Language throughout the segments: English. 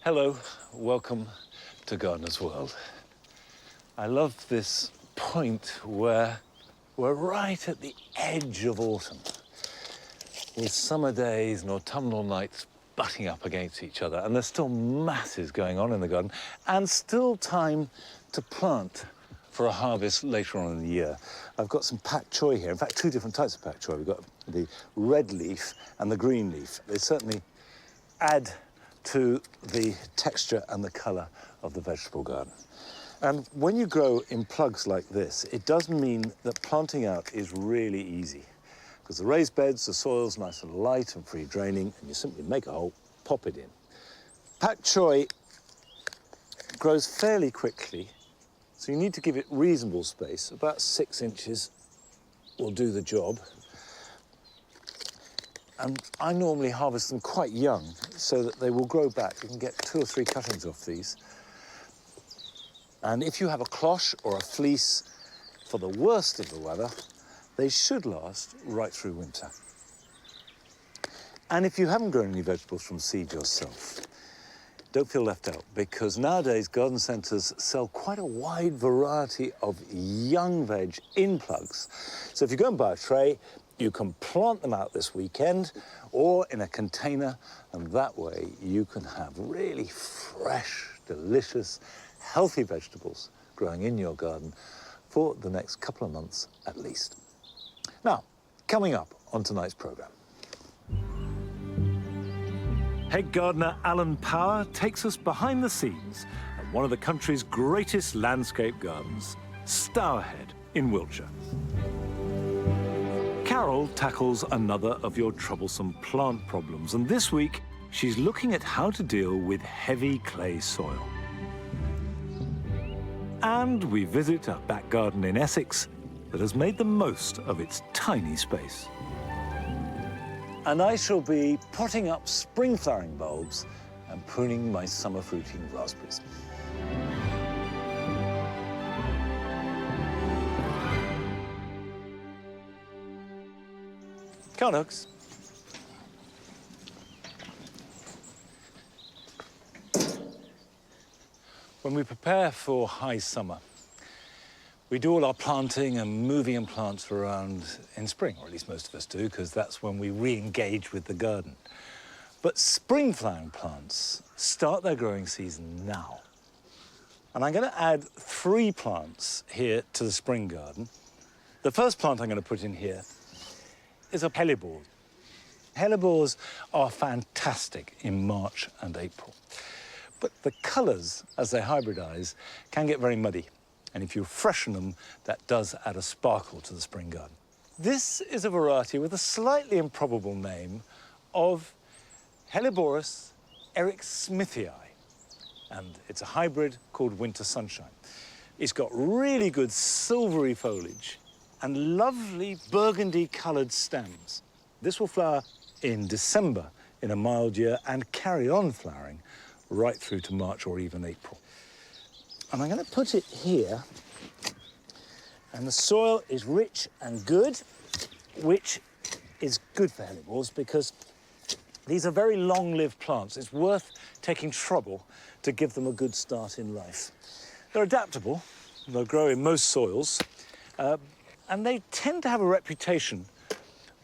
Hello, welcome to Gardener's World. I love this point where we're right at the edge of autumn, with summer days and autumnal nights butting up against each other, and there's still masses going on in the garden, and still time to plant for a harvest later on in the year. I've got some pak choy here, in fact, two different types of pak choy. We've got the red leaf and the green leaf. They certainly add to the texture and the colour of the vegetable garden. And when you grow in plugs like this, it does mean that planting out is really easy, because the raised beds, the soil's nice and light and free draining, and you simply make a hole, pop it in. Pak choy grows fairly quickly, so you need to give it reasonable space. About 6 inches will do the job. And I normally harvest them quite young so that they will grow back. You can get 2 or 3 cuttings off these. And if you have a cloche or a fleece for the worst of the weather, they should last right through winter. And if you haven't grown any vegetables from seed yourself, don't feel left out, because nowadays garden centres sell quite a wide variety of young veg in plugs. So if you go and buy a tray, you can plant them out this weekend or in a container, and that way you can have really fresh, delicious, healthy vegetables growing in your garden for the next couple of months at least. Now, coming up on tonight's programme. Head gardener Alan Power takes us behind the scenes at one of the country's greatest landscape gardens, Stourhead in Wiltshire. Carol tackles another of your troublesome plant problems, and this week she's looking at how to deal with heavy clay soil. And we visit a back garden in Essex that has made the most of its tiny space. And I shall be potting up spring flowering bulbs and pruning my summer fruiting raspberries. Come on, Hooks. When we prepare for high summer, we do all our planting and moving and plants around in spring, or at least most of us do, because that's when we re-engage with the garden. But spring flowering plants start their growing season now. And I'm going to add 3 plants here to the spring garden. The first plant I'm going to put in here is a hellebore. Hellebores are fantastic in March and April. But the colours, as they hybridise, can get very muddy. And if you freshen them, that does add a sparkle to the spring garden. This is a variety with a slightly improbable name of Hellebores ericsmithii. And it's a hybrid called Winter Sunshine. It's got really good silvery foliage and lovely burgundy-coloured stems. This will flower in December in a mild year and carry on flowering right through to March or even April. And I'm going to put it here, and the soil is rich and good, which is good for hellebores because these are very long-lived plants. It's worth taking trouble to give them a good start in life. They're adaptable, they'll grow in most soils, and they tend to have a reputation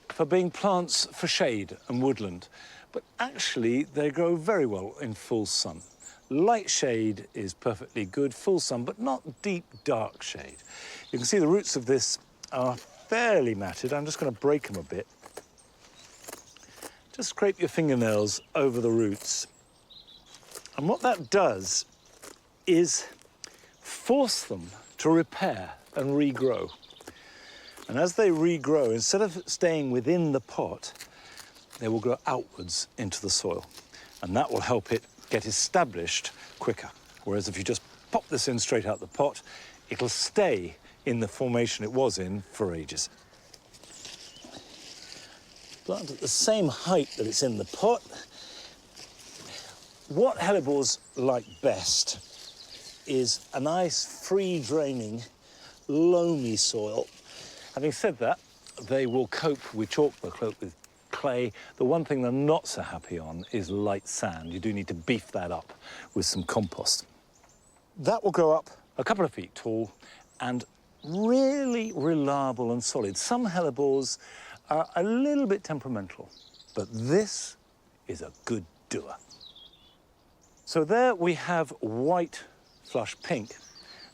for being plants for shade and woodland, but actually they grow very well in full sun. Light shade is perfectly good, full sun, but not deep, dark shade. You can see the roots of this are fairly matted. I'm just going to break them a bit. Just scrape your fingernails over the roots. And what that does is force them to repair and regrow. And as they regrow, instead of staying within the pot, they will grow outwards into the soil. And that will help it get established quicker. Whereas if you just pop this in straight out the pot, it'll stay in the formation it was in for ages. Plant at the same height that it's in the pot. What hellebores like best is a nice, free-draining, loamy soil. Having said that, they will cope with chalk, they'll cope with clay. The one thing they're not so happy on is light sand. You do need to beef that up with some compost. That will grow up a couple of feet tall and really reliable and solid. Some hellebores are a little bit temperamental, but this is a good doer. So there we have white flush pink.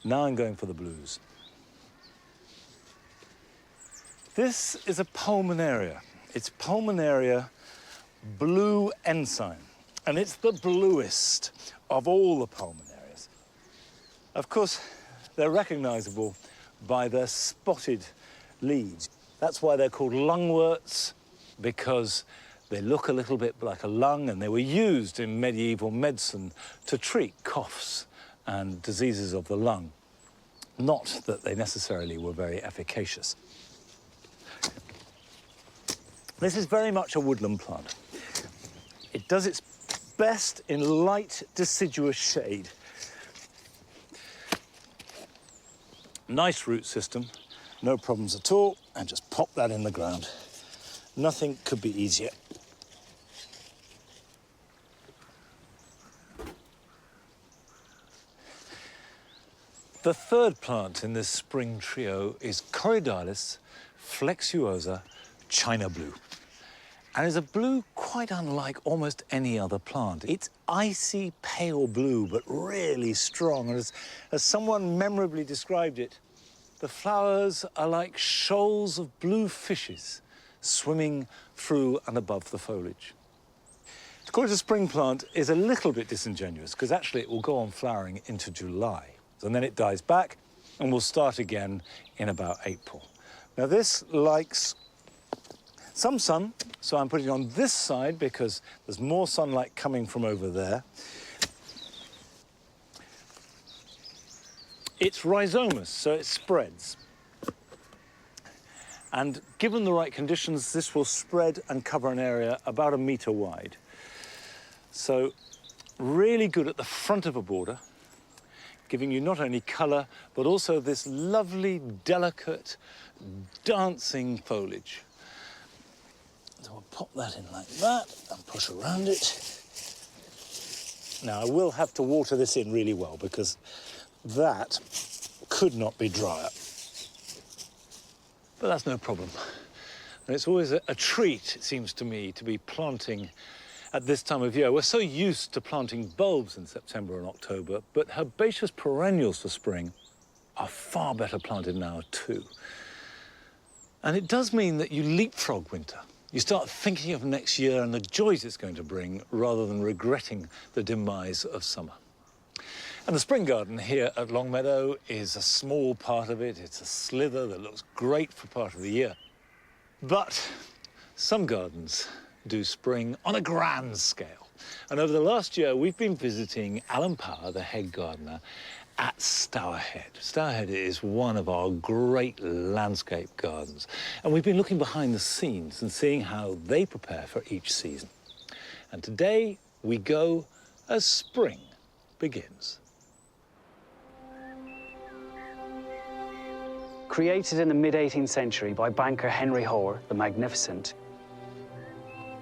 Now I'm going for the blues. This is a pulmonaria. It's pulmonaria blue ensign, and it's the bluest of all the pulmonarias. Of course, they're recognizable by their spotted leaves. That's why they're called lungworts, because they look a little bit like a lung, and they were used in medieval medicine to treat coughs and diseases of the lung. Not that they necessarily were very efficacious. This is very much a woodland plant. It does its best in light, deciduous shade. Nice root system, no problems at all, and just pop that in the ground. Nothing could be easier. The third plant in this spring trio is Corydalis flexuosa China blue. And it's a blue quite unlike almost any other plant. It's icy pale blue, but really strong. And as someone memorably described it, the flowers are like shoals of blue fishes swimming through and above the foliage. To call it a spring plant is a little bit disingenuous, because actually it will go on flowering into July. And then it dies back and will start again in about April. Now this likes some sun, so I'm putting it on this side because there's more sunlight coming from over there. It's rhizomous, so it spreads. And given the right conditions, this will spread and cover an area about 1 metre wide. So really good at the front of a border, giving you not only colour, but also this lovely, delicate, dancing foliage. So we'll pop that in like that and push around it. Now, I will have to water this in really well, because that could not be drier. But that's no problem. And it's always a treat, it seems to me, to be planting at this time of year. We're so used to planting bulbs in September and October, but herbaceous perennials for spring are far better planted now too. And it does mean that you leapfrog winter. You start thinking of next year and the joys it's going to bring, rather than regretting the demise of summer. And the spring garden here at Longmeadow is a small part of it. It's a slither that looks great for part of the year. But some gardens do spring on a grand scale. And over the last year, we've been visiting Alan Power, the head gardener, at Stourhead. Stourhead is one of our great landscape gardens. And we've been looking behind the scenes and seeing how they prepare for each season. And today, we go as spring begins. Created in the mid-18th century by banker Henry Hoare, the Magnificent,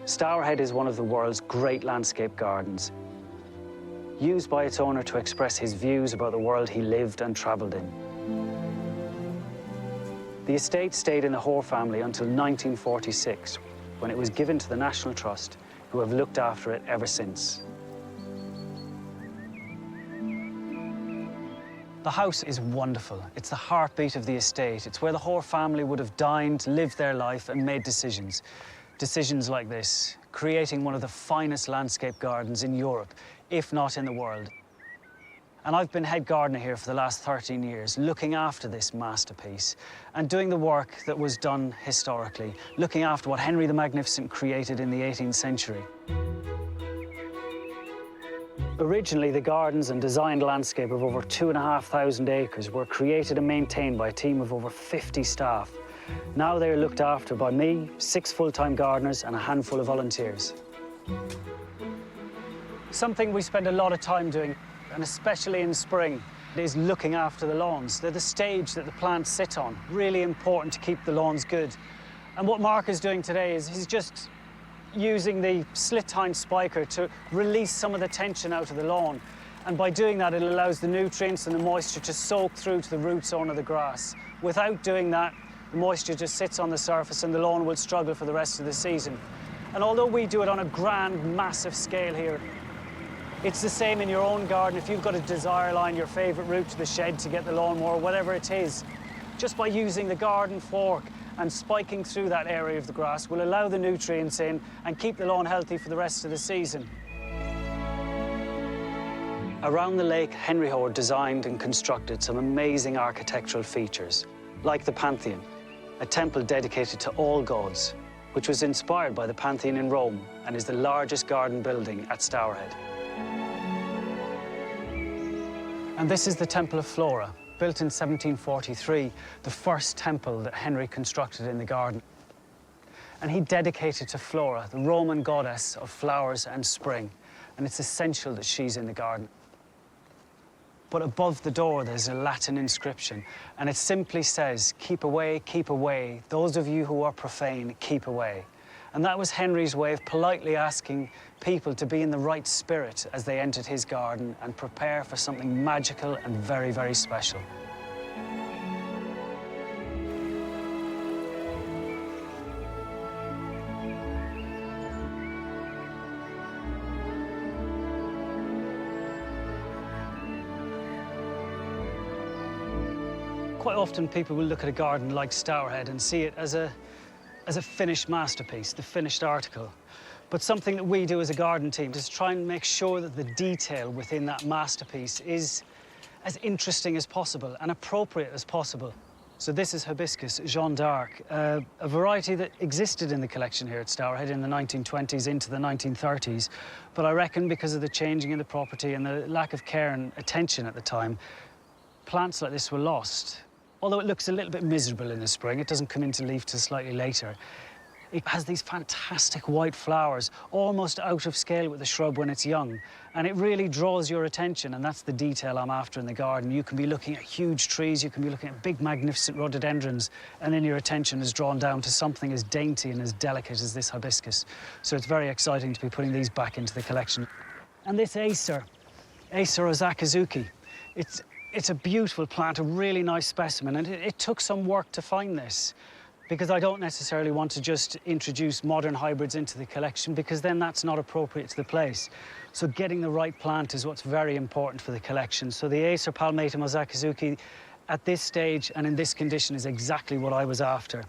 Stourhead is one of the world's great landscape gardens, used by its owner to express his views about the world he lived and travelled in. The estate stayed in the Hoare family until 1946, when it was given to the National Trust, who have looked after it ever since. The house is wonderful. It's the heartbeat of the estate. It's where the Hoare family would have dined, lived their life, and made decisions. Decisions like this, creating one of the finest landscape gardens in Europe, if not in the world. And I've been head gardener here for the last 13 years, looking after this masterpiece and doing the work that was done historically, looking after what Henry the Magnificent created in the 18th century. Originally, the gardens and designed landscape of over 2,500 acres were created and maintained by a team of over 50 staff. Now they are looked after by me, 6 full-time gardeners, and a handful of volunteers. Something we spend a lot of time doing, and especially in spring, is looking after the lawns. They're the stage that the plants sit on. Really important to keep the lawns good. And what Mark is doing today is he's just using the slit-tine spiker to release some of the tension out of the lawn. And by doing that, it allows the nutrients and the moisture to soak through to the root zone of the grass. Without doing that, the moisture just sits on the surface and the lawn will struggle for the rest of the season. And although we do it on a grand, massive scale here, it's the same in your own garden. If you've got a desire line, your favourite route to the shed to get the lawnmower, whatever it is, just by using the garden fork and spiking through that area of the grass will allow the nutrients in and keep the lawn healthy for the rest of the season. Around the lake, Henry Horde designed and constructed some amazing architectural features, like the Pantheon, a temple dedicated to all gods, which was inspired by the Pantheon in Rome and is the largest garden building at Stourhead. And this is the Temple of Flora, built in 1743, the first temple that Henry constructed in the garden. And he dedicated to Flora, the Roman goddess of flowers and spring, and it's essential that she's in the garden. But above the door, there's a Latin inscription, and it simply says, keep away, those of you who are profane, keep away. And that was Henry's way of politely asking people to be in the right spirit as they entered his garden and prepare for something magical and very, very special. Quite often people will look at a garden like Stourhead and see it as a finished masterpiece, the finished article. But something that we do as a garden team is try and make sure that the detail within that masterpiece is as interesting as possible and appropriate as possible. So this is hibiscus Jeanne d'Arc, a variety that existed in the collection here at Stourhead in the 1920s into the 1930s. But I reckon because of the changing in the property and the lack of care and attention at the time, plants like this were lost. Although it looks a little bit miserable in the spring, it doesn't come into leaf till slightly later. It has these fantastic white flowers, almost out of scale with the shrub when it's young. And it really draws your attention, and that's the detail I'm after in the garden. You can be looking at huge trees, you can be looking at big, magnificent rhododendrons, and then your attention is drawn down to something as dainty and as delicate as this hibiscus. So it's very exciting to be putting these back into the collection. And this Acer Ozakazuki, it's a beautiful plant, a really nice specimen, and it took some work to find this because I don't necessarily want to just introduce modern hybrids into the collection because then that's not appropriate to the place. So getting the right plant is what's very important for the collection. So the Acer palmatum Ozakazuki at this stage and in this condition is exactly what I was after.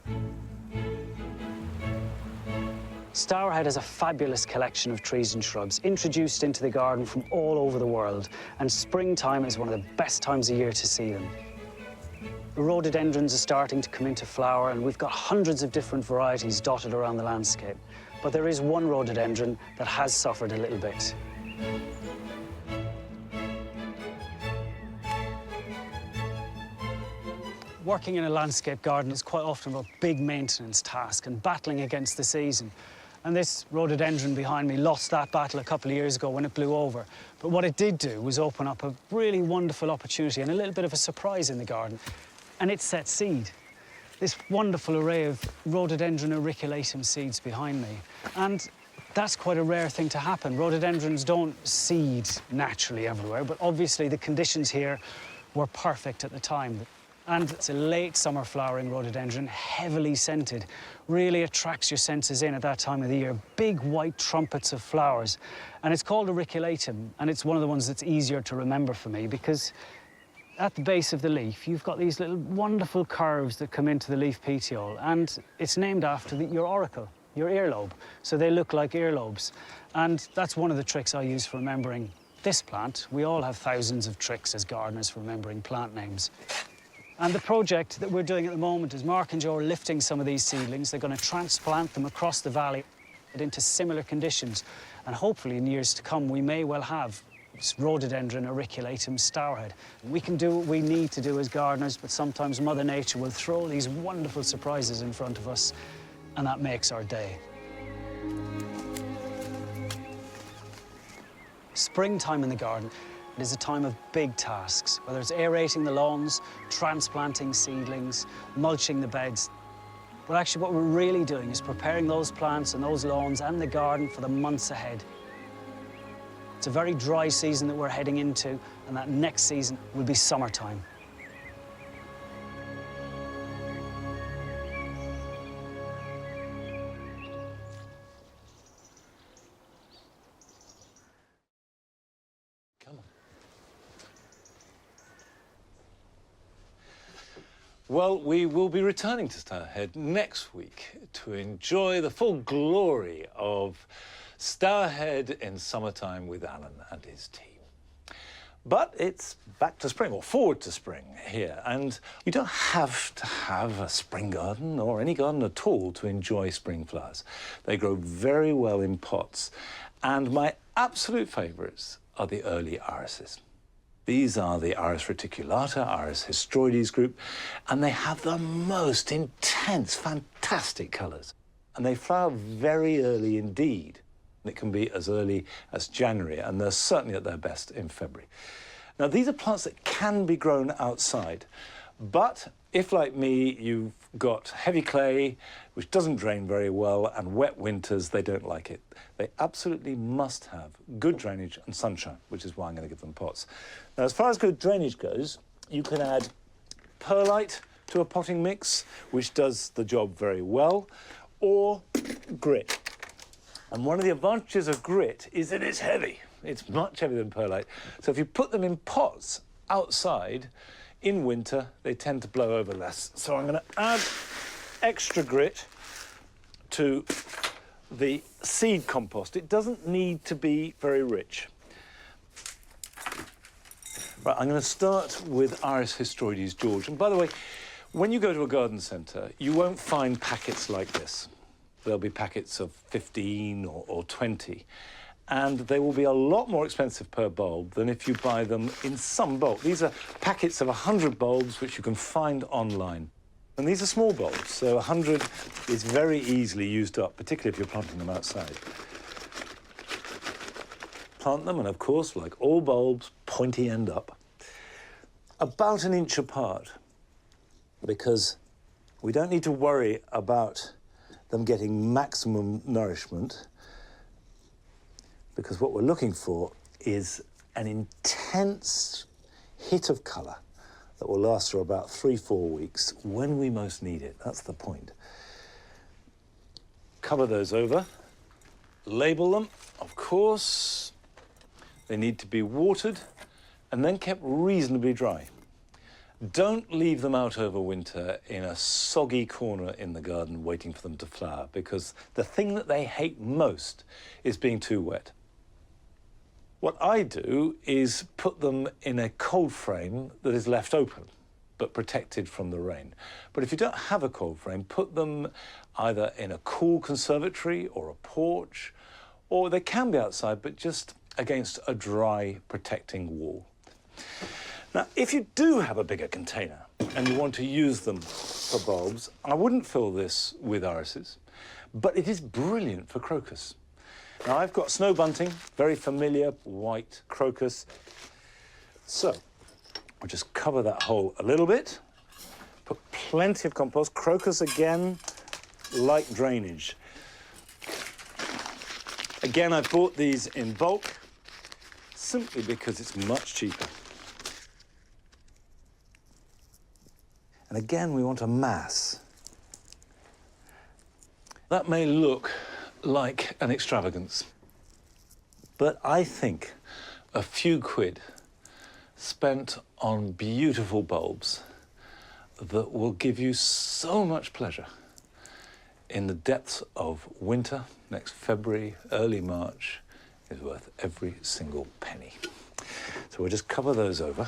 Stourhead has a fabulous collection of trees and shrubs introduced into the garden from all over the world, and springtime is one of the best times of year to see them. The rhododendrons are starting to come into flower, and we've got hundreds of different varieties dotted around the landscape. But there is one rhododendron that has suffered a little bit. Working in a landscape garden is quite often a big maintenance task and battling against the season. And this rhododendron behind me lost that battle a couple of years ago when it blew over. But what it did do was open up a really wonderful opportunity and a little bit of a surprise in the garden. And it set seed. This wonderful array of rhododendron auriculatum seeds behind me. And that's quite a rare thing to happen. Rhododendrons don't seed naturally everywhere, but obviously the conditions here were perfect at the time. And it's a late summer flowering rhododendron, heavily scented. Really attracts your senses in at that time of the year. Big white trumpets of flowers. And it's called auriculatum, and it's one of the ones that's easier to remember for me because at the base of the leaf, you've got these little wonderful curves that come into the leaf petiole, and it's named after your auricle, your earlobe. So they look like earlobes. And that's one of the tricks I use for remembering this plant. We all have thousands of tricks as gardeners for remembering plant names. And the project that we're doing at the moment is Mark and Joe are lifting some of these seedlings. They're going to transplant them across the valley into similar conditions. And hopefully in years to come, we may well have rhododendron auriculatum Stourhead. We can do what we need to do as gardeners, but sometimes Mother Nature will throw these wonderful surprises in front of us, and that makes our day. Springtime in the garden. It is a time of big tasks, whether it's aerating the lawns, transplanting seedlings, mulching the beds. But actually what we're really doing is preparing those plants and those lawns and the garden for the months ahead. It's a very dry season that we're heading into, and that next season will be summertime. Come on. Well, we will be returning to Stourhead next week to enjoy the full glory of Stourhead in summertime with Alan and his team. But it's back to spring, or forward to spring here, and you don't have to have a spring garden or any garden at all to enjoy spring flowers. They grow very well in pots, and my absolute favourites are the early irises. These are the Iris reticulata, Iris hysteroides group, and they have the most intense, fantastic colours. And they flower very early indeed. It can be as early as January, and they're certainly at their best in February. Now, these are plants that can be grown outside, but if, like me, you've got heavy clay, which doesn't drain very well, and wet winters, they don't like it. They absolutely must have good drainage and sunshine, which is why I'm going to give them pots. Now, as far as good drainage goes, you can add perlite to a potting mix, which does the job very well, or grit. And one of the advantages of grit is that it's heavy. It's much heavier than perlite. So if you put them in pots outside, in winter, they tend to blow over less. So I'm going to add extra grit to the seed compost. It doesn't need to be very rich. Right, I'm going to start with Iris hysteroides George. And by the way, when you go to a garden centre, you won't find packets like this. There'll be packets of 15 or 20. And they will be a lot more expensive per bulb than if you buy them in some bulk. These are packets of 100 bulbs, which you can find online. And these are small bulbs, so 100 is very easily used up, particularly if you're planting them outside. Plant them, and of course, like all bulbs, pointy end up. About an inch apart, because we don't need to worry about them getting maximum nourishment, because what we're looking for is an intense hit of colour that will last for about 3-4 weeks when we most need it. That's the point. Cover those over, label them, of course. They need to be watered and then kept reasonably dry. Don't leave them out over winter in a soggy corner in the garden waiting for them to flower, because the thing that they hate most is being too wet. What I do is put them in a cold frame that is left open, but protected from the rain. But if you don't have a cold frame, put them either in a cool conservatory or a porch, or they can be outside, but just against a dry, protecting wall. Now, if you do have a bigger container and you want to use them for bulbs, I wouldn't fill this with irises, but it is brilliant for crocus. Now, I've got snow bunting, very familiar white crocus. So, we'll just cover that hole a little bit, put plenty of compost. Crocus, again, like drainage. Again, I bought these in bulk, simply because it's much cheaper. And again, we want a mass. That may look like an extravagance, but I think a few quid spent on beautiful bulbs that will give you so much pleasure in the depths of winter, next February, early March, is worth every single penny. So we'll just cover those over.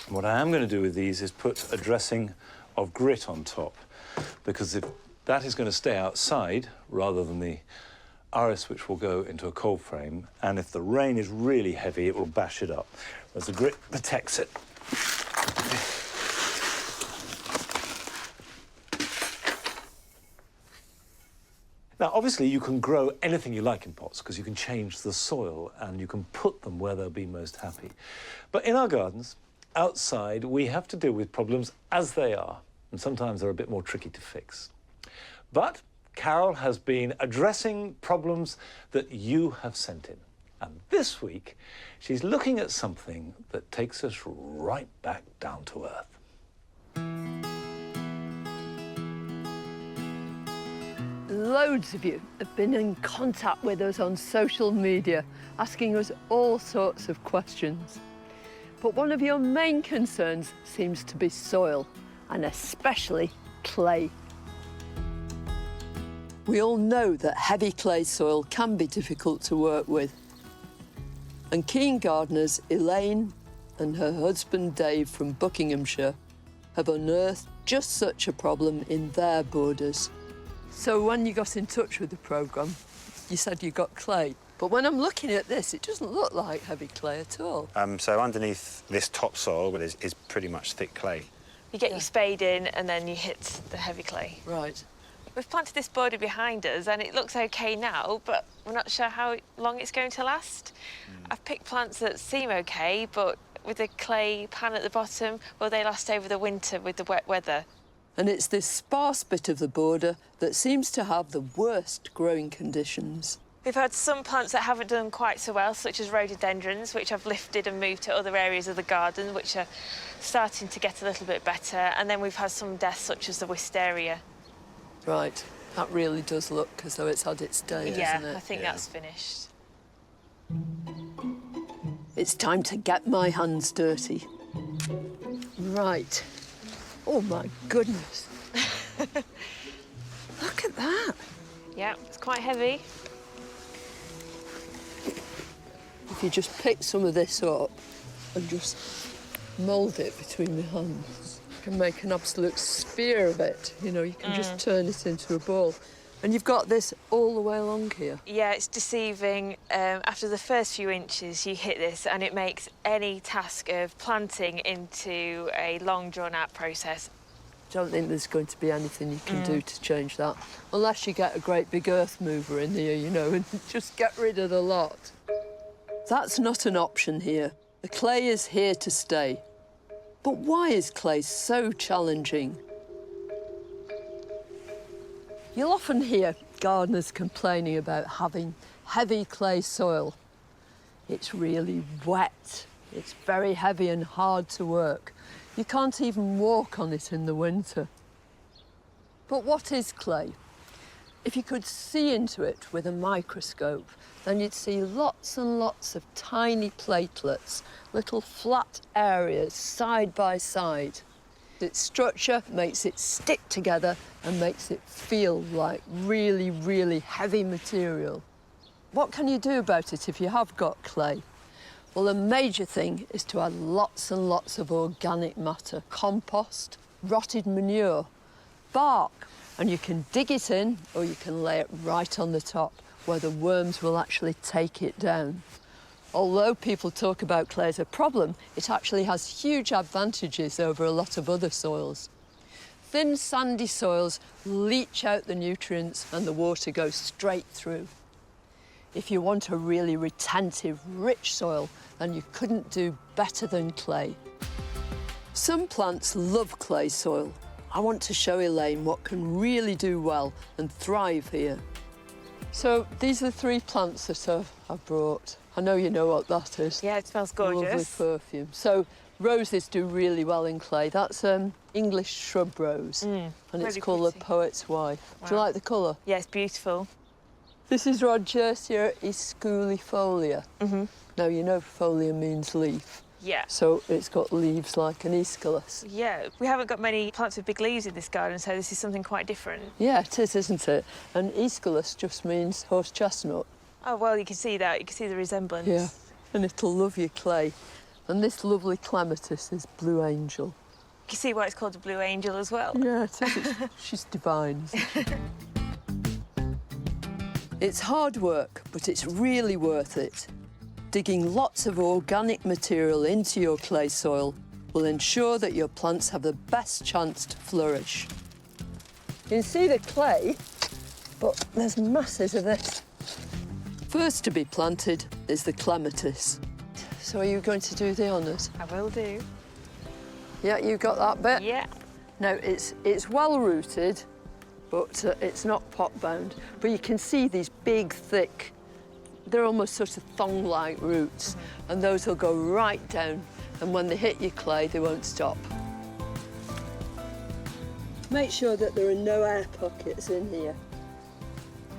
And what I am going to do with these is put a dressing of grit on top, because if that is going to stay outside rather than the iris, which will go into a cold frame, and if the rain is really heavy, it will bash it up, whereas the grit protects it. Now, obviously, you can grow anything you like in pots because you can change the soil and you can put them where they'll be most happy. But in our gardens, outside, we have to deal with problems as they are, and sometimes they're a bit more tricky to fix. But Carol has been addressing problems that you have sent in. And this week, she's looking at something that takes us right back down to earth. Loads of you have been in contact with us on social media, asking us all sorts of questions. But one of your main concerns seems to be soil, and especially clay. We all know that heavy clay soil can be difficult to work with. And keen gardeners Elaine and her husband Dave from Buckinghamshire have unearthed just such a problem in their borders. So when you got in touch with the programme, you said you got clay. But when I'm looking at this, it doesn't look like heavy clay at all. So underneath this topsoil is pretty much thick clay. You get your spade in and then you hit the heavy clay. Right. We've planted this border behind us and it looks OK now, but we're not sure how long it's going to last. I've picked plants that seem OK, but with the clay pan at the bottom, will they last over the winter with the wet weather? And it's this sparse bit of the border that seems to have the worst growing conditions. We've had some plants that haven't done quite so well, such as rhododendrons, which I've lifted and moved to other areas of the garden, which are starting to get a little bit better. And then we've had some deaths, such as the wisteria. Right. That really does look as though it's had its day, doesn't it? Yeah, I think that's finished. It's time to get my hands dirty. Right. Oh, my goodness. Look at that. Yeah, it's quite heavy. If you just pick some of this up and just mould it between the hands, you can make an absolute sphere of it. You know, you can just turn it into a ball. And you've got this all the way along here. Yeah, it's deceiving. After the first few inches, you hit this and it makes any task of planting into a long, drawn-out process. I don't think there's going to be anything you can do to change that. Unless you get a great big earth mover in here, you know, and just get rid of the lot. That's not an option here. The clay is here to stay. But why is clay so challenging? You'll often hear gardeners complaining about having heavy clay soil. It's really wet. It's very heavy and hard to work. You can't even walk on it in the winter. But what is clay? If you could see into it with a microscope, then you'd see lots and lots of tiny platelets, little flat areas side by side. Its structure makes it stick together and makes it feel like really, really heavy material. What can you do about it if you have got clay? Well, the major thing is to add lots and lots of organic matter, compost, rotted manure, bark, and you can dig it in or you can lay it right on the top where the worms will actually take it down. Although people talk about clay as a problem, it actually has huge advantages over a lot of other soils. Thin, sandy soils leach out the nutrients and the water goes straight through. If you want a really retentive, rich soil, then you couldn't do better than clay. Some plants love clay soil. I want to show Elaine what can really do well and thrive here. So these are the 3 plants that I've brought. I know you know what that is. Yeah, it smells gorgeous. Lovely perfume. So roses do really well in clay. That's English shrub rose, and it's really called pretty. the Poet's Wife. Wow. Do you like the colour? Yeah, it's beautiful. This is Rodgersia esculifolia. Now, you know folia means leaf, Yeah. so it's got leaves like an aesculus. Yeah, we haven't got many plants with big leaves in this garden, so this is something quite different. Yeah, it is, isn't it? And aesculus just means horse chestnut. Oh, well, you can see that. You can see the resemblance. Yeah, and it'll love your clay. And this lovely clematis is Blue Angel. You can see why it's called the Blue Angel as well. Yeah, it is. She's divine, isn't she? It's hard work, but it's really worth it. Digging lots of organic material into your clay soil will ensure that your plants have the best chance to flourish. You can see the clay, but there's masses of this. First to be planted is the clematis. So are you going to do the honours? I will do. Yeah, you got that bit? Yeah. No, it's well rooted, but it's not pot bound. But you can see these big, thick, they're almost sort of thong-like roots, and those will go right down, and when they hit your clay, they won't stop. Make sure that there are no air pockets in here,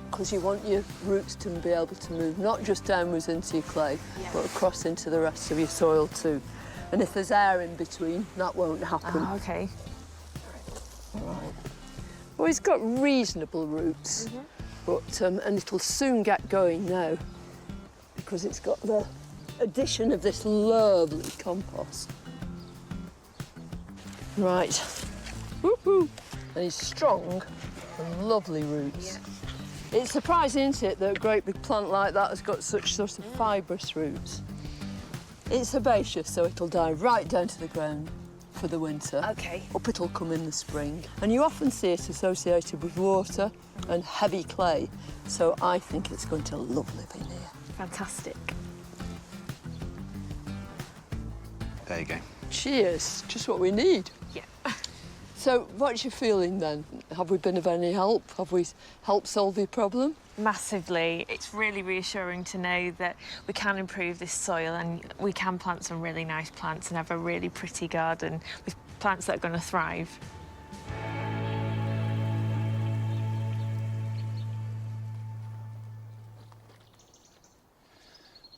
because you want your roots to be able to move not just downwards into your clay, but across into the rest of your soil too. And if there's air in between, that won't happen. Oh, OK. Right. Well, it's got reasonable roots, but and it'll soon get going now because it's got the addition of this lovely compost. Right. Woohoo! And he's strong and lovely roots. It's surprising, isn't it, that a great big plant like that has got such sort of fibrous roots. It's herbaceous, so it'll dive right down to the ground for the winter. OK. Up it'll come in the spring. And you often see it associated with water and heavy clay, so I think it's going to love living here. Fantastic. There you go. Cheers, just what we need. Yeah. So what's your feeling then? Have we been of any help? Have we helped solve your problem? Massively. It's really reassuring to know that we can improve this soil and we can plant some really nice plants and have a really pretty garden with plants that are going to thrive.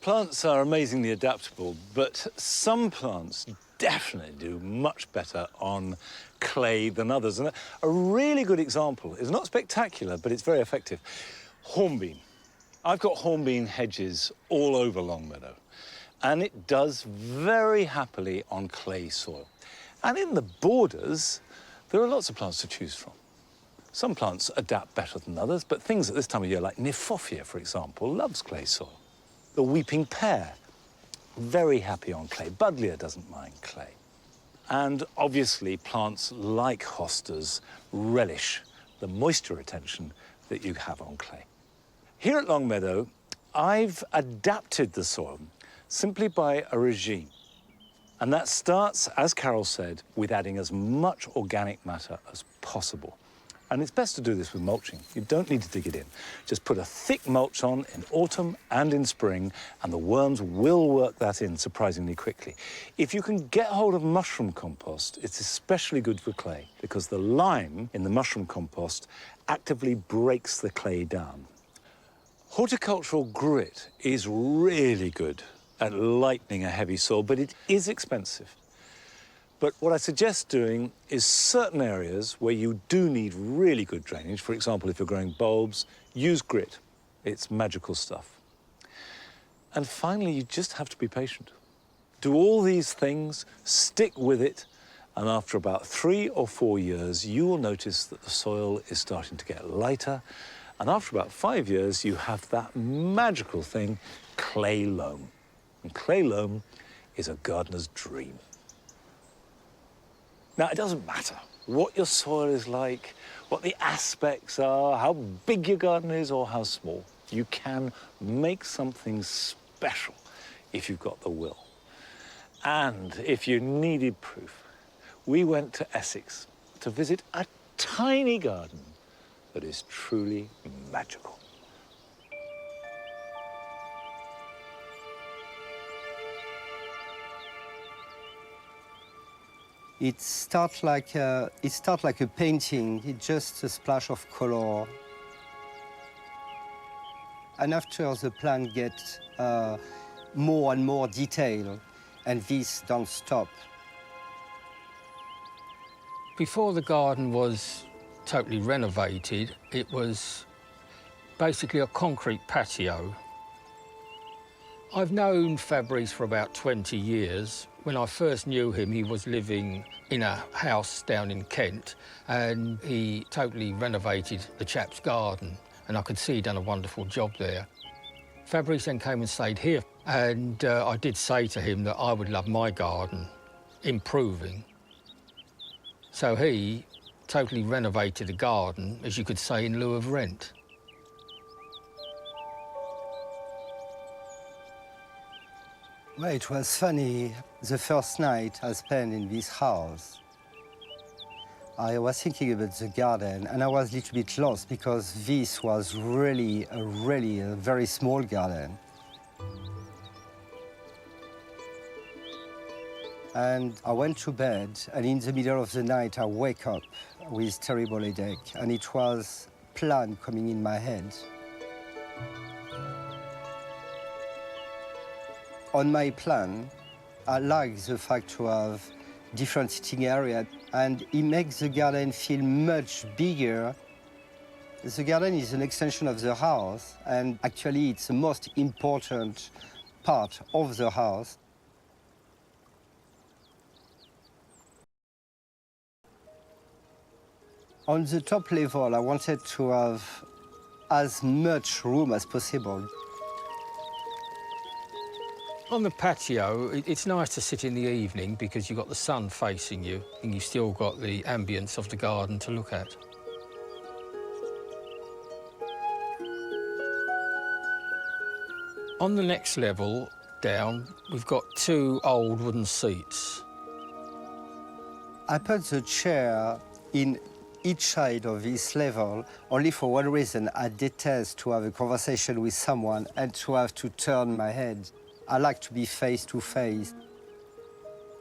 Plants are amazingly adaptable, but some plants definitely do much better on clay than others. And a really good example is not spectacular, but it's very effective. Hornbeam. I've got hornbeam hedges all over Longmeadow, and it does very happily on clay soil. And in the borders, there are lots of plants to choose from. Some plants adapt better than others, but things at this time of year, like Niphophia, for example, loves clay soil. The weeping pear, very happy on clay. Buddleia doesn't mind clay. And obviously, plants like hostas relish the moisture retention that you have on clay. Here at Longmeadow, I've adapted the soil simply by a regime. And that starts, as Carol said, with adding as much organic matter as possible. And it's best to do this with mulching. You don't need to dig it in. Just put a thick mulch on in autumn and in spring, and the worms will work that in surprisingly quickly. If you can get hold of mushroom compost, it's especially good for clay because the lime in the mushroom compost actively breaks the clay down. Horticultural grit is really good at lightening a heavy soil, but it is expensive. But what I suggest doing is certain areas where you do need really good drainage. For example, if you're growing bulbs, use grit. It's magical stuff. And finally, you just have to be patient. Do all these things, stick with it, and after about 3 or 4 years, you will notice that the soil is starting to get lighter. And after about 5 years, you have that magical thing, clay loam. And clay loam is a gardener's dream. Now, it doesn't matter what your soil is like, what the aspects are, how big your garden is or how small. You can make something special if you've got the will. And if you needed proof, we went to Essex to visit a tiny garden that is truly magical. It starts like a painting. It's just a splash of color. And after the plant gets more and more detail, and this don't stop. Before the garden was totally renovated, it was basically a concrete patio. I've known Fabrice for about 20 years. When I first knew him, he was living in a house down in Kent, and he totally renovated the chap's garden, and I could see he'd done a wonderful job there. Fabrice then came and stayed here, and I did say to him that I would love my garden improving. So he totally renovated the garden, as you could say, in lieu of rent. Well, it was funny. The first night I spent in this house, I was thinking about the garden, and I was a little bit lost because this was really a very small garden. And I went to bed, and in the middle of the night, I wake up with terrible headache, and it was a plan coming in my head. On my plan, I like the fact to have different sitting area, and it makes the garden feel much bigger. The garden is an extension of the house, and actually it's the most important part of the house. On the top level, I wanted to have as much room as possible. On the patio, it's nice to sit in the evening because you've got the sun facing you and you've still got the ambience of the garden to look at. On the next level down, we've got 2 old wooden seats. I put the chair in each side of this level only for one reason. I detest to have a conversation with someone and to have to turn my head. I like to be face to face.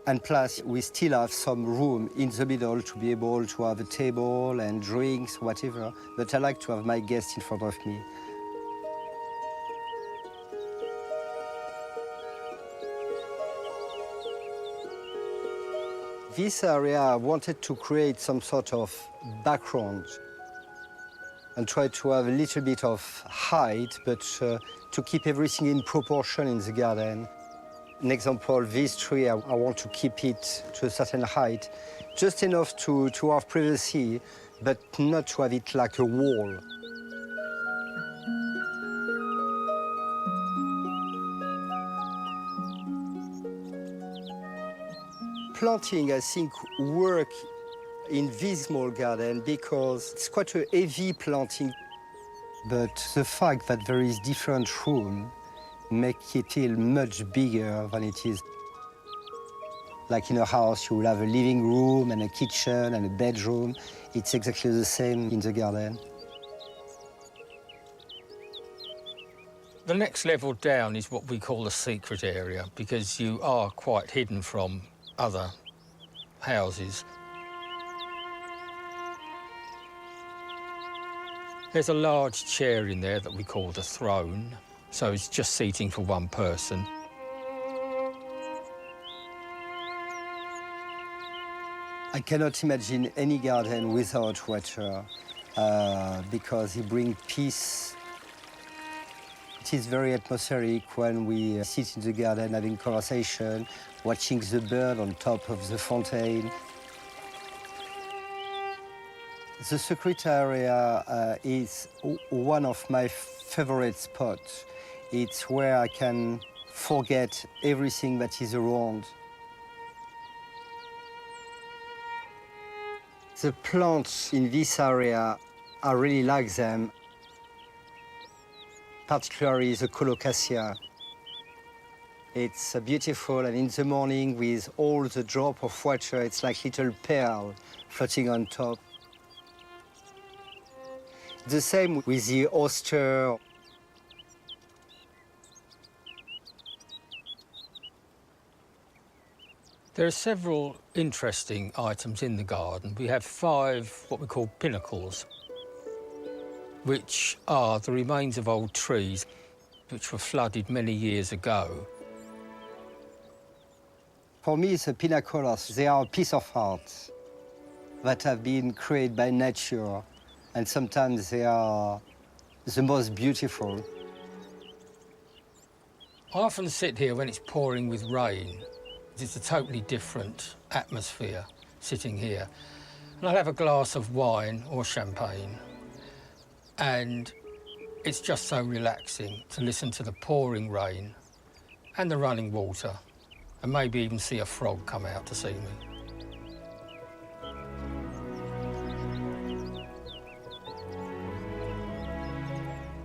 And plus, we still have some room in the middle to be able to have a table and drinks, whatever. But I like to have my guests in front of me. This area, I wanted to create some sort of background and try to have a little bit of height, but to keep everything in proportion in the garden. An example, this tree, I want to keep it to a certain height, just enough to have privacy, but not to have it like a wall. Planting, I think, work in this small garden because it's quite a heavy planting. But the fact that there is different room make it feel much bigger than it is. Like in a house, you will have a living room and a kitchen and a bedroom. It's exactly the same in the garden. The next level down is what we call the secret area because you are quite hidden from other houses. There's a large chair in there that we call the throne, so it's just seating for one person. I cannot imagine any garden without water because it brings peace. It is very atmospheric when we sit in the garden having conversation, watching the bird on top of the fountain. The secret area is one of my favorite spots. It's where I can forget everything that is around. The plants in this area, I really like them, particularly the colocasia. It's beautiful, and in the morning with all the drop of water, it's like little pearl floating on top. The same with the oyster. There are several interesting items in the garden. We have 5 what we call pinnacles, which are the remains of old trees which were flooded many years ago. For me, the pinnacles, they are a piece of art that have been created by nature, and sometimes they are the most beautiful. I often sit here when it's pouring with rain. It's a totally different atmosphere sitting here. And I'll have a glass of wine or champagne, and it's just so relaxing to listen to the pouring rain and the running water, and maybe even see a frog come out to see me.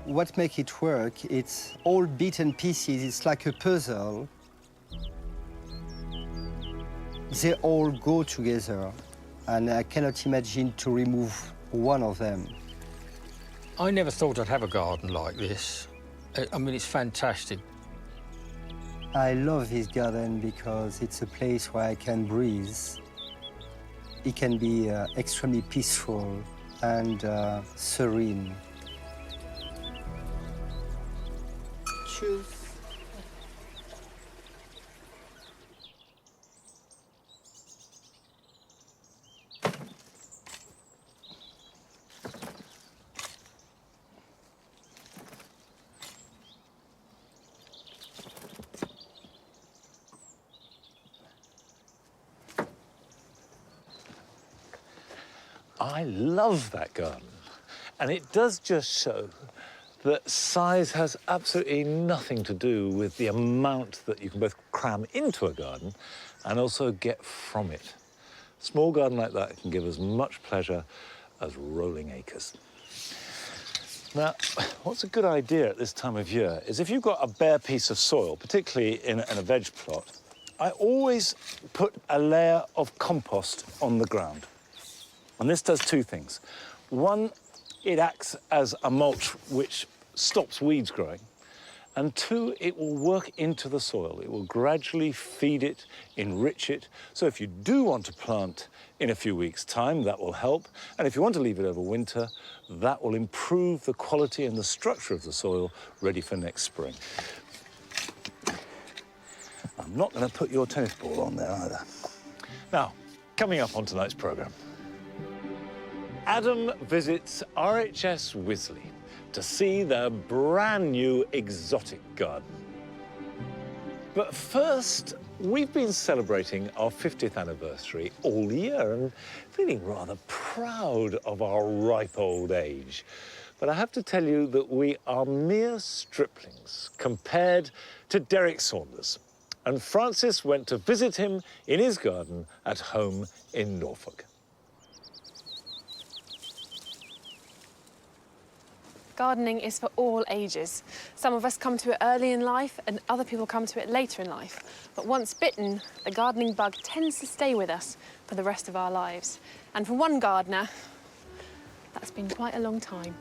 What makes it work, it's all bits and pieces. It's like a puzzle. They all go together, and I cannot imagine to remove one of them. I never thought I'd have a garden like this. I mean, it's fantastic. I love this garden because it's a place where I can breathe. It can be extremely peaceful and serene. Cheers. I love that garden. And it does just show that size has absolutely nothing to do with the amount that you can both cram into a garden and also get from it. A small garden like that can give as much pleasure as rolling acres. Now, what's a good idea at this time of year is if you've got a bare piece of soil, particularly in a veg plot, I always put a layer of compost on the ground. And this does two things. One, it acts as a mulch which stops weeds growing. And two, it will work into the soil. It will gradually feed it, enrich it. So if you do want to plant in a few weeks' time, that will help. And if you want to leave it over winter, that will improve the quality and the structure of the soil ready for next spring. I'm not going to put your tennis ball on there either. Now, coming up on tonight's programme. Adam visits RHS Wisley to see their brand new exotic garden. But first, we've been celebrating our 50th anniversary all year and feeling rather proud of our ripe old age. But I have to tell you that we are mere striplings compared to Derek Saunders. And Francis went to visit him in his garden at home in Norfolk. Gardening is for all ages. Some of us come to it early in life and other people come to it later in life. But once bitten, the gardening bug tends to stay with us for the rest of our lives. And for one gardener, that's been quite a long time.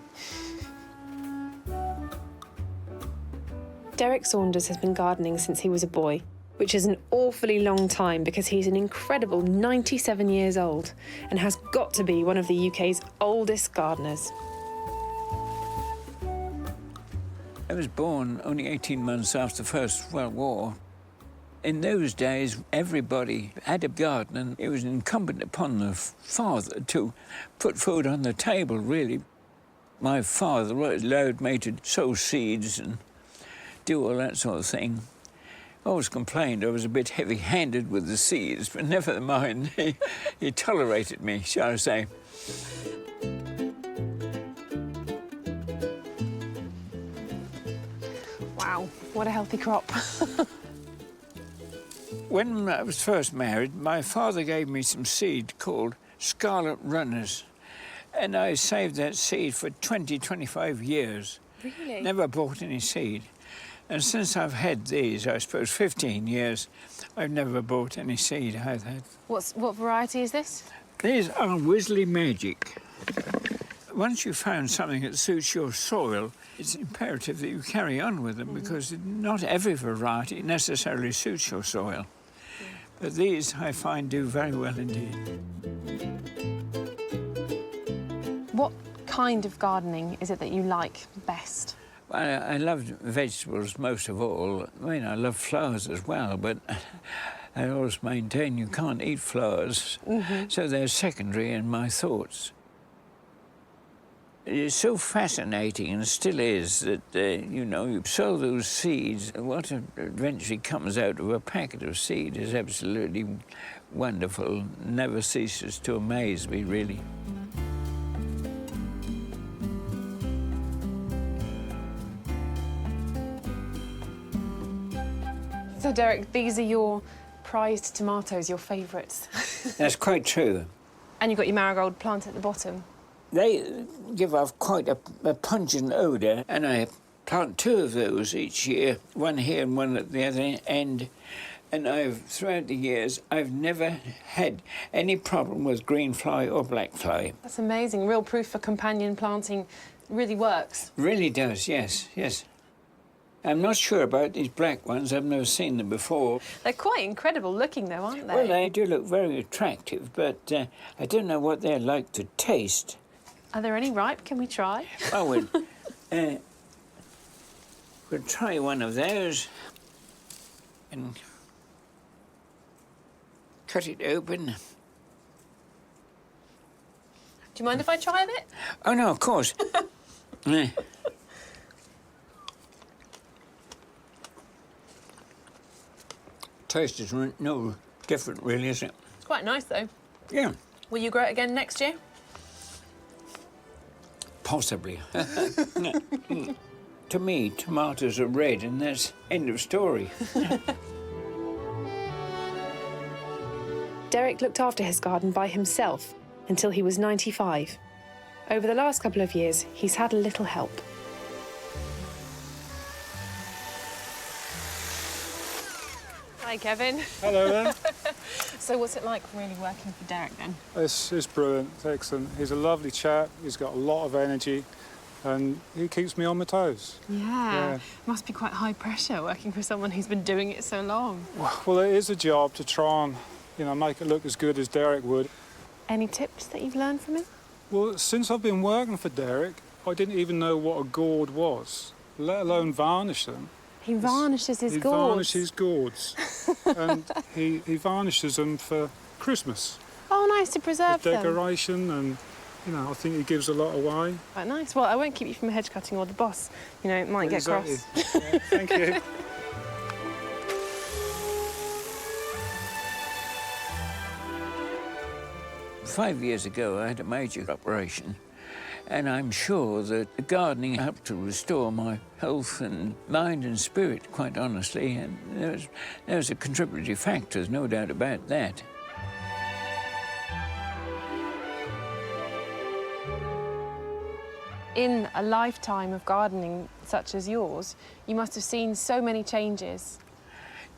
Derek Saunders has been gardening since he was a boy, which is an awfully long time because he's an incredible 97 years old and has got to be one of the UK's oldest gardeners. I was born only 18 months after the First World War. In those days, everybody had a garden, and it was incumbent upon the father to put food on the table, really. My father allowed me to sow seeds and do all that sort of thing. I always complained I was a bit heavy-handed with the seeds, but never mind, he tolerated me, shall I say. Wow, what a healthy crop. When I was first married, my father gave me some seed called scarlet runners, and I saved that seed for 20, 25 years. Really? Never bought any seed. And since I've had these, I suppose 15 years, I've never bought any seed either. What variety is this? These are Wisley Magic. Once you've found something that suits your soil, it's imperative that you carry on with them because not every variety necessarily suits your soil. But these, I find, do very well indeed. What kind of gardening is it that you like best? Well, I love vegetables most of all. I mean, I love flowers as well, but I always maintain you can't eat flowers, so they're secondary in my thoughts. It's so fascinating, and still is, that, you know, you sow those seeds, and what eventually comes out of a packet of seed is absolutely wonderful. Never ceases to amaze me, really. So, Derek, these are your prized tomatoes, your favourites. That's quite true. And you've got your marigold plant at the bottom. They give off quite a pungent odour, and I plant 2 of those each year, one here and one at the other end. And throughout the years, I've never had any problem with green fly or black fly. That's amazing. Real proof for companion planting really works. Really does, yes, yes. I'm not sure about these black ones. I've never seen them before. They're quite incredible looking, though, aren't they? Well, they do look very attractive, but I don't know what they're like to taste. Are there any ripe? Can we try? Oh, we'll try one of those and cut it open. Do you mind if I try a bit? Oh, no, of course. Taste is no different, really, is it? It's quite nice, though. Yeah. Will you grow it again next year? Possibly. To me, tomatoes are red, and that's end of story. Derek looked after his garden by himself until he was 95. Over the last couple of years, he's had a little help. Hi, Kevin. Hello there. So what's it like really working for Derek then? It's brilliant, it's excellent. He's a lovely chap, he's got a lot of energy, and he keeps me on my toes. Yeah. Must be quite high pressure working for someone who's been doing it so long. Well, it is a job to try and, make it look as good as Derek would. Any tips that you've learned from him? Well, since I've been working for Derek, I didn't even know what a gourd was, let alone varnish them. He varnishes his He gourds. varnishes gourds. And he varnishes them for Christmas. Oh, nice to preserve For them. decoration, and, I think he gives a lot away. Quite nice. Well, I won't keep you from hedge cutting or the boss. It might get Exactly. cross. Yeah, thank you. Five years ago, I had a major operation, and I'm sure that gardening helped to restore my health and mind and spirit, quite honestly, and there was a contributory factor, there's no doubt about that. In a lifetime of gardening such as yours, you must have seen so many changes.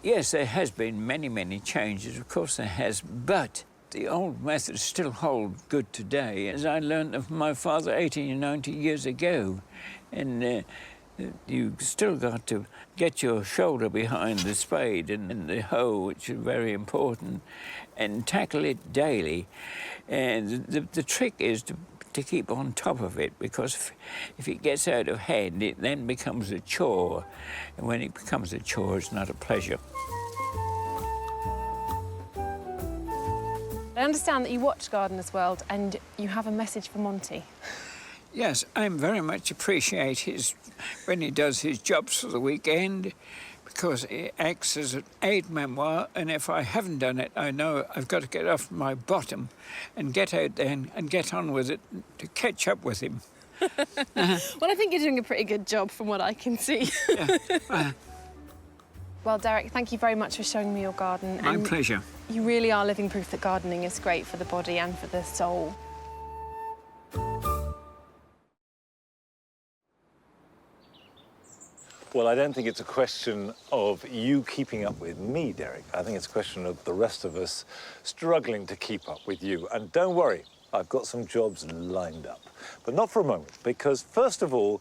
Yes, there has been many, many changes, of course there has, but the old methods still hold good today, as I learned of my father 80 and 90 years ago. And you still got to get your shoulder behind the spade and the hoe, which is very important, and tackle it daily. And the trick is to keep on top of it, because if it gets out of hand, it then becomes a chore. And when it becomes a chore, it's not a pleasure. I understand that you watch Gardener's World and you have a message for Monty. Yes, I very much appreciate when he does his jobs for the weekend, because it acts as an aide-memoire, and if I haven't done it, I know I've got to get off my bottom and get out there and get on with it to catch up with him. Well, I think you're doing a pretty good job from what I can see. Yeah. Well, Derek, thank you very much for showing me your garden. My pleasure. You really are living proof that gardening is great for the body and for the soul. Well, I don't think it's a question of you keeping up with me, Derek. I think it's a question of the rest of us struggling to keep up with you. And don't worry, I've got some jobs lined up. But not for a moment, because first of all,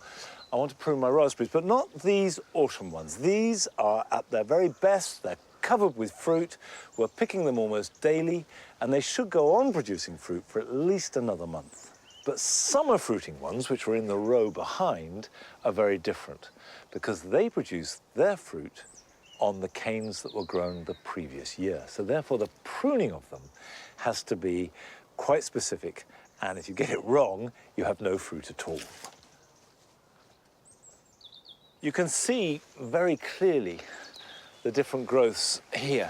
I want to prune my raspberries, but not these autumn ones. These are at their very best. They're covered with fruit. We're picking them almost daily, and they should go on producing fruit for at least another month. But summer fruiting ones, which are in the row behind, are very different, because they produce their fruit on the canes that were grown the previous year. So therefore, the pruning of them has to be quite specific, and if you get it wrong, you have no fruit at all. You can see very clearly the different growths here.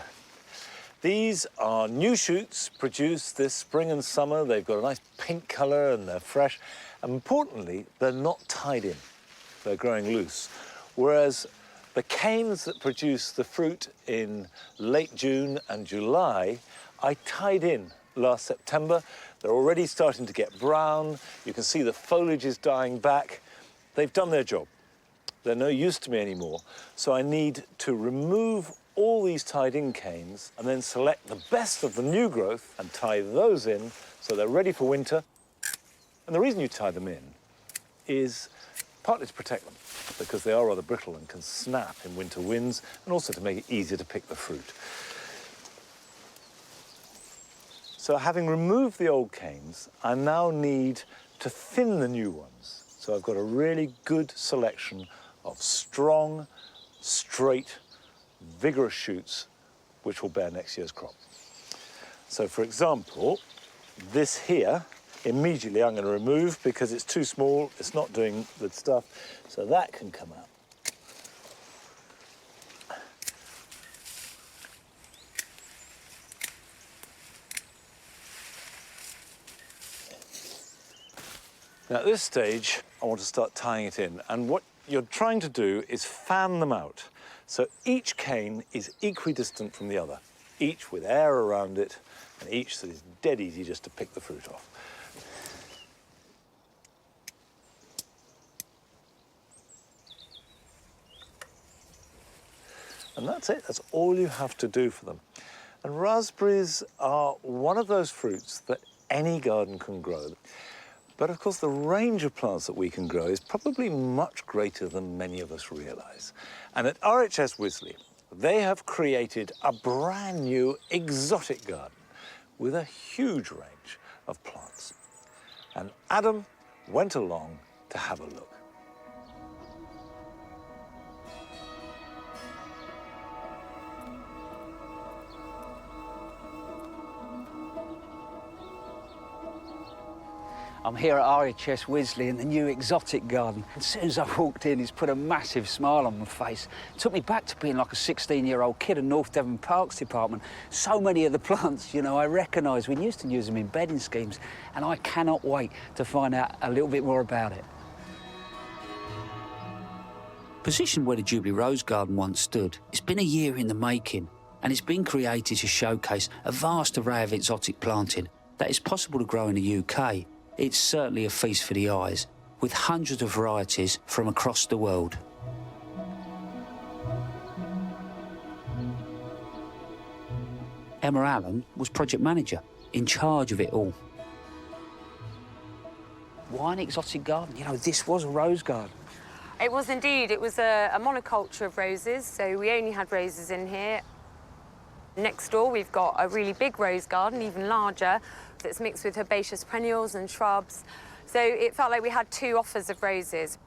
These are new shoots produced this spring and summer. They've got a nice pink colour and they're fresh. And importantly, they're not tied in. They're growing loose. Whereas the canes that produce the fruit in late June and July, I tied in last September. They're already starting to get brown. You can see the foliage is dying back. They've done their job. They're no use to me anymore. So I need to remove all these tied-in canes and then select the best of the new growth and tie those in so they're ready for winter. And the reason you tie them in is partly to protect them, because they are rather brittle and can snap in winter winds, and also to make it easier to pick the fruit. So having removed the old canes, I now need to thin the new ones. So I've got a really good selection of strong, straight, vigorous shoots which will bear next year's crop. So for example, this here, immediately I'm going to remove because it's too small, it's not doing good stuff, so that can come out. Now at this stage, I want to start tying it in, and what you're trying to do is fan them out. So each cane is equidistant from the other, each with air around it, and each so it's dead easy just to pick the fruit off. And that's it, that's all you have to do for them. And raspberries are one of those fruits that any garden can grow. But of course, the range of plants that we can grow is probably much greater than many of us realise. And at RHS Wisley, they have created a brand new exotic garden with a huge range of plants. And Adam went along to have a look. I'm here at RHS Wisley in the new exotic garden. As soon as I walked in, it's put a massive smile on my face. It took me back to being like a 16-year-old kid in North Devon Parks Department. So many of the plants, you know, I recognise. We used to use them in bedding schemes, and I cannot wait to find out a little bit more about it. Positioned where the Jubilee Rose Garden once stood, it's been a year in the making, and it's been created to showcase a vast array of exotic planting that is possible to grow in the UK. It's certainly a feast for the eyes, with hundreds of varieties from across the world. Emma Allen was project manager, in charge of it all. Why an exotic garden? You know, this was a rose garden. It was indeed. It was a monoculture of roses, so we only had roses in here. Next door, we've got a really big rose garden, even larger, that's mixed with herbaceous perennials and shrubs. So it felt like we had two offers of roses.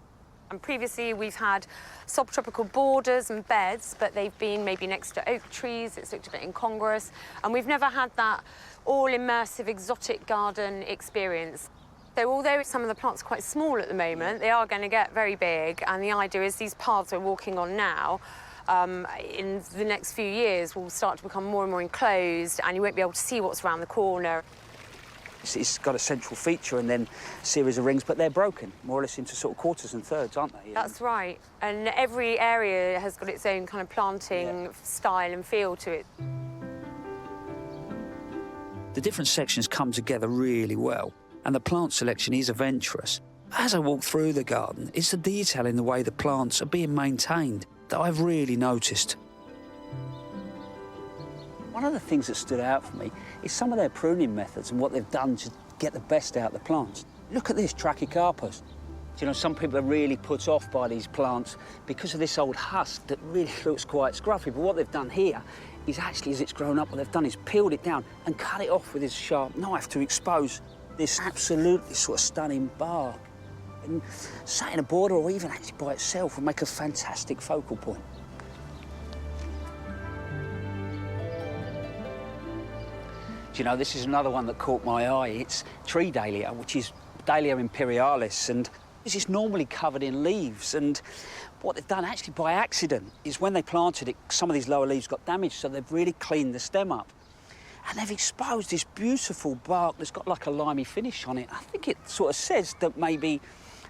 And previously, we've had subtropical borders and beds, but they've been maybe next to oak trees. It's looked a bit incongruous. And we've never had that all-immersive exotic garden experience. So although some of the plants are quite small at the moment, they are going to get very big. And the idea is these paths we're walking on now, in the next few years, will start to become more and more enclosed, and you won't be able to see what's around the corner. It's got a central feature and then a series of rings, but they're broken, more or less into sort of quarters and thirds, aren't they? That's right. And every area has got its own kind of planting style and feel to it. The different sections come together really well, and the plant selection is adventurous. As I walk through the garden, it's the detail in the way the plants are being maintained that I've really noticed. One of the things that stood out for me is some of their pruning methods and what they've done to get the best out of the plants. Look at this Trachycarpus. You know, some people are really put off by these plants because of this old husk that really looks quite scruffy. But what they've done here is actually, as it's grown up, what they've done is peeled it down and cut it off with this sharp knife to expose this absolutely sort of stunning bark. And sat in a border or even actually by itself would make a fantastic focal point. You know, this is another one that caught my eye. It's tree dahlia, which is Dahlia imperialis, and this is normally covered in leaves. And what they've done actually by accident is when they planted it, some of these lower leaves got damaged, so they've really cleaned the stem up. And they've exposed this beautiful bark that's got like a limey finish on it. I think it sort of says that maybe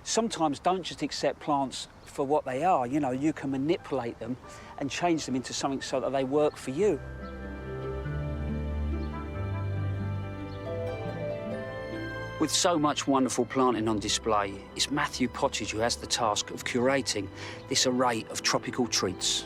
sometimes don't just accept plants for what they are. You know, you can manipulate them and change them into something so that they work for you. With so much wonderful planting on display, it's Matthew Pottage who has the task of curating this array of tropical treats.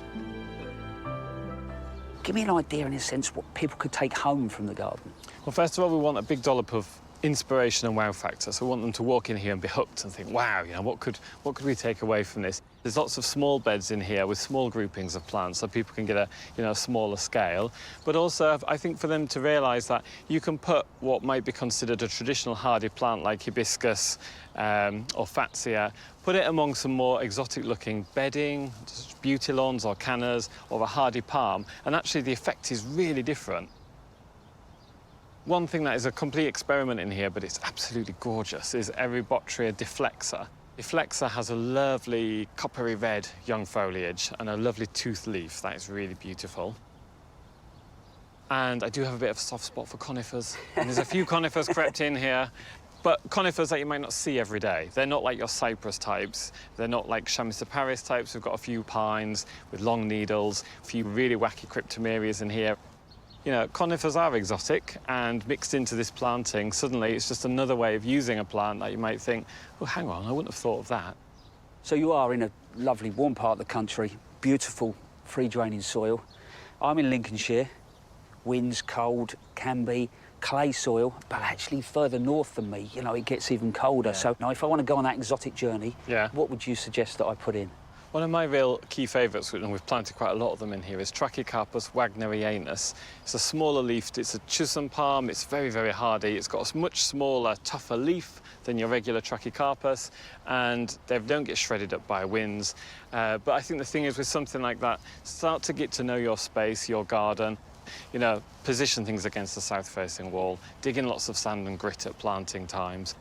Give me an idea, in a sense, what people could take home from the garden. Well, first of all, we want a big dollop of inspiration and wow factor. So we want them to walk in here and be hooked and think, wow, you know, what could we take away from this? There's lots of small beds in here with small groupings of plants, so people can get a, you know, a smaller scale. But also, I think for them to realise that you can put what might be considered a traditional hardy plant like hibiscus or fatsia, put it among some more exotic-looking bedding, beauty lawns or cannas, or a hardy palm, and actually the effect is really different. One thing that is a complete experiment in here, but it's absolutely gorgeous, is Erebotria deflexa. Deflexa has a lovely coppery red young foliage and a lovely toothed leaf. That is really beautiful. And I do have a bit of a soft spot for conifers. And there's a few conifers crept in here, but conifers that you might not see every day. They're not like your cypress types. They're not like Chamaecyparis types. We've got a few pines with long needles, a few really wacky cryptomerias in here. You know, conifers are exotic, and mixed into this planting, suddenly it's just another way of using a plant that you might think, oh, hang on, I wouldn't have thought of that. So you are in a lovely warm part of the country, beautiful free-draining soil. I'm in Lincolnshire. Winds, cold, can be, clay soil, but actually further north than me, you know, it gets even colder. Yeah. So now if I want to go on that exotic journey, what would you suggest that I put in? One of my real key favourites, and we've planted quite a lot of them in here, is Trachycarpus wagnerianus. It's a smaller leafed, it's a chisholm palm, it's very, very hardy. It's got a much smaller, tougher leaf than your regular Trachycarpus, and they don't get shredded up by winds. But I think the thing is, with something like that, start to get to know your space, your garden. You know, position things against the south-facing wall, dig in lots of sand and grit at planting times.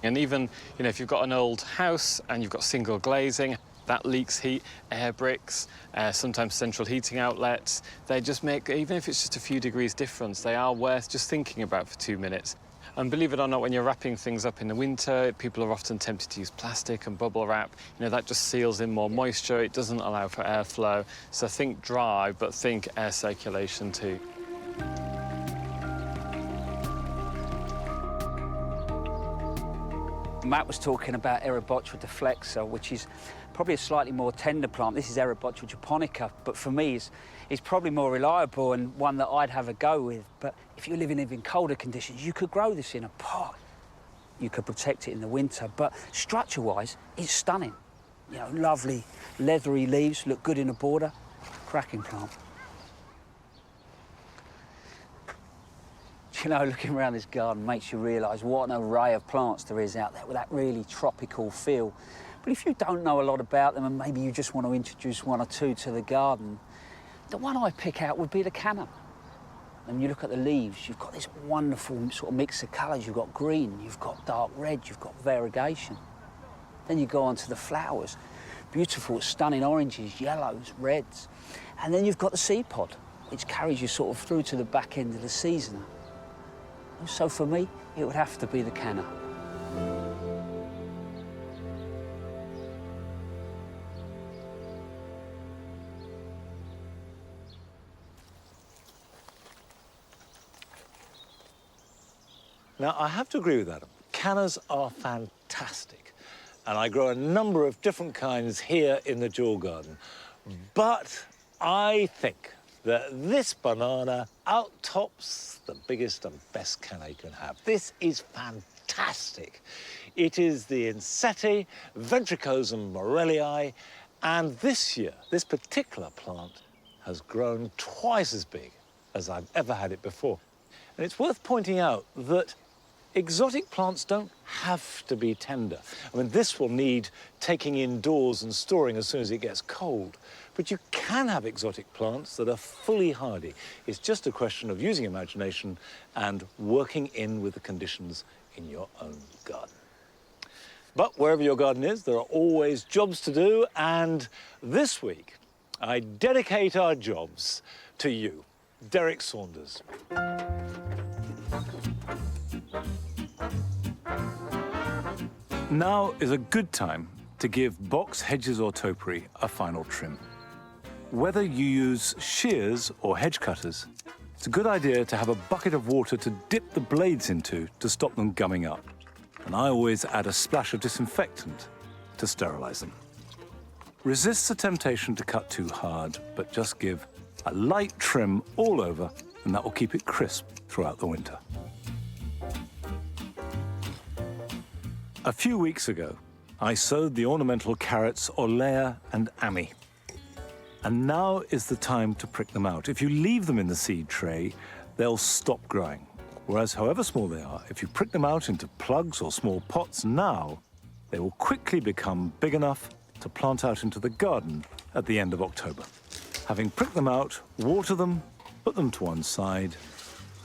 And even, you know, if you've got an old house and you've got single glazing, that leaks heat, air bricks, sometimes central heating outlets. They just make, even if it's just a few degrees difference, they are worth just thinking about for 2 minutes. And believe it or not, when you're wrapping things up in the winter, people are often tempted to use plastic and bubble wrap. You know, that just seals in more moisture. It doesn't allow for airflow. So think dry, but think air circulation too. Matt was talking about Erebotria deflexa, which is probably a slightly more tender plant. This is Erebotria japonica, but for me, it's probably more reliable and one that I'd have a go with. But if you're living in colder conditions, you could grow this in a pot. You could protect it in the winter, but structure-wise, it's stunning. You know, lovely leathery leaves, look good in a border. Cracking plant. You know, looking around this garden makes you realise what an array of plants there is out there with that really tropical feel. But if you don't know a lot about them and maybe you just want to introduce one or two to the garden, the one I pick out would be the canna. And you look at the leaves, you've got this wonderful sort of mix of colours. You've got green, you've got dark red, you've got variegation. Then you go on to the flowers. Beautiful, stunning oranges, yellows, reds. And then you've got the seed pod, which carries you sort of through to the back end of the season. So for me, it would have to be the canna. Now, I have to agree with Adam. Cannas are fantastic, and I grow a number of different kinds here in the Jewel Garden. But I think that this banana out-tops the biggest and best canna you can have. This is fantastic. It is the Insetti ventricosum morellii, and this year, this particular plant has grown twice as big as I've ever had it before. And it's worth pointing out that exotic plants don't have to be tender. I mean, this will need taking indoors and storing as soon as it gets cold. But you can have exotic plants that are fully hardy. It's just a question of using imagination and working in with the conditions in your own garden. But wherever your garden is, there are always jobs to do, and this week, I dedicate our jobs to you, Derek Saunders. Now is a good time to give box, hedges or topiary a final trim. Whether you use shears or hedge cutters, it's a good idea to have a bucket of water to dip the blades into to stop them gumming up. And I always add a splash of disinfectant to sterilize them. Resist the temptation to cut too hard, but just give A light trim all over, and that will keep it crisp throughout the winter. A few weeks ago, I sowed the ornamental carrots Olea and Ami. And now is the time to prick them out. If you leave them in the seed tray, they'll stop growing. Whereas, however small they are, if you prick them out into plugs or small pots now, they will quickly become big enough to plant out into the garden at the end of October. Having pricked them out, water them, put them to one side,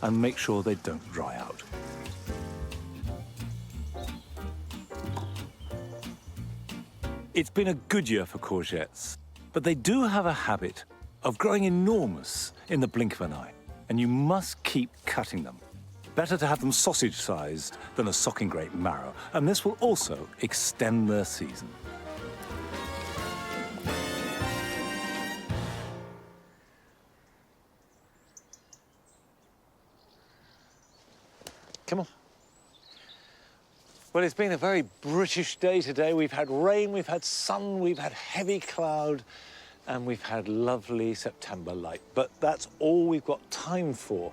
and make sure they don't dry out. It's been a good year for courgettes, but they do have a habit of growing enormous in the blink of an eye, and you must keep cutting them. Better to have them sausage-sized than a socking grape marrow, and this will also extend their season. Come on. Well, it's been a very British day today. We've had rain, we've had sun, we've had heavy cloud, and we've had lovely September light. But that's all we've got time for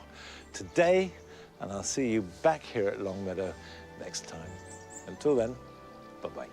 today, and I'll see you back here at Longmeadow next time. Until then, bye-bye.